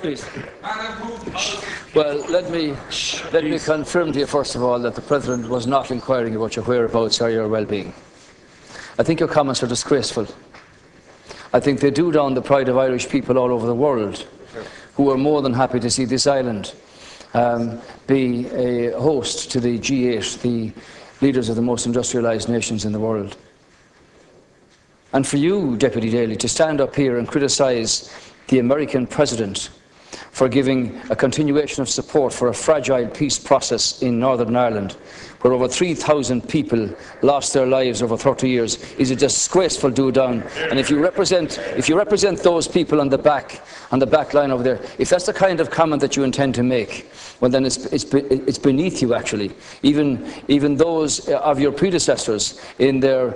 Please. Well, let me confirm to you, first of all, that the President was not inquiring about your whereabouts or your well-being. I think your comments are disgraceful. I think they do down the pride of Irish people all over the world, who are more than happy to see this island be a host to the G8, the leaders of the most industrialised nations in the world. And for you, Deputy Daly, to stand up here and criticise the American President for giving a continuation of support for a fragile peace process in Northern Ireland, where over 3,000 people lost their lives over 30 years, is a disgraceful do-down. And if you represent those people on the back line over there, if that's the kind of comment that you intend to make, well, then it's beneath you, actually. Even those of your predecessors in their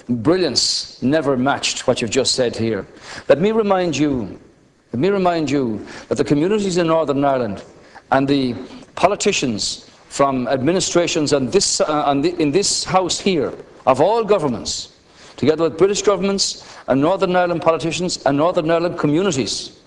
brilliance never matched what you've just said here. Let me remind you that the communities in Northern Ireland and the politicians from administrations in this House here, of all governments, together with British governments and Northern Ireland politicians and Northern Ireland communities,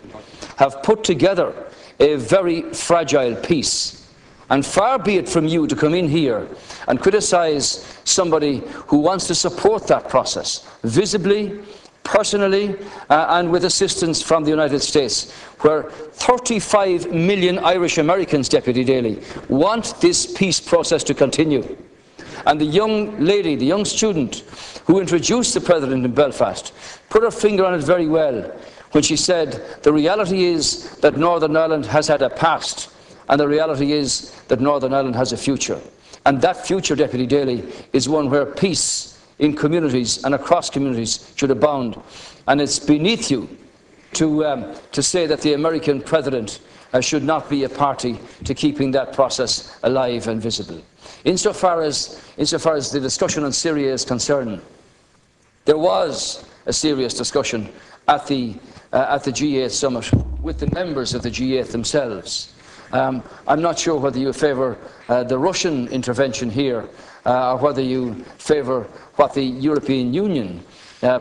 have put together a very fragile peace. And far be it from you to come in here and criticise somebody who wants to support that process, visibly, personally, and with assistance from the United States, where 35 million Irish Americans, Deputy Daly, want this peace process to continue. And the young lady, the young student who introduced the President in Belfast, put her finger on it very well when she said the reality is that Northern Ireland has had a past, and the reality is that Northern Ireland has a future. And that future, Deputy Daly, is one where peace in communities and across communities should abound. And it's beneath you to say that the American President should not be a party to keeping that process alive and visible. Insofar as the discussion on Syria is concerned, there was a serious discussion at the G8 summit with the members of the G8 themselves. I'm not sure whether you favour the Russian intervention here or whether you favour what the European Union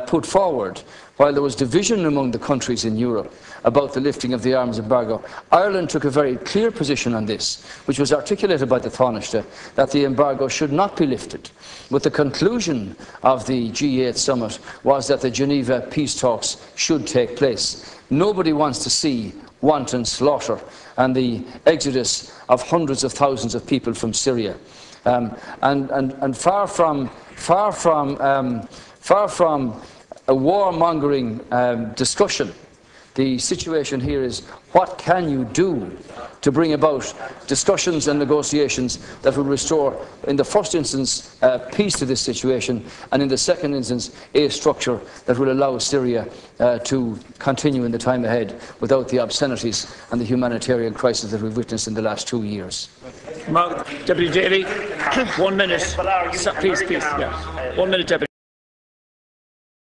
put forward. While there was division among the countries in Europe about the lifting of the arms embargo, Ireland took a very clear position on this, which was articulated by the Taoiseach, that the embargo should not be lifted. But the conclusion of the G8 summit was that the Geneva peace talks should take place. Nobody wants to see wanton slaughter and the exodus of hundreds of thousands of people from Syria. And far from a warmongering discussion, the situation here is, what can you do to bring about discussions and negotiations that will restore, in the first instance, peace to this situation, and in the second instance, a structure that will allow Syria to continue in the time ahead without the obscenities and the humanitarian crisis that we've witnessed in the last 2 years. Deputy Daly, 1 minute. Please. Yeah. 1 minute, Deputy.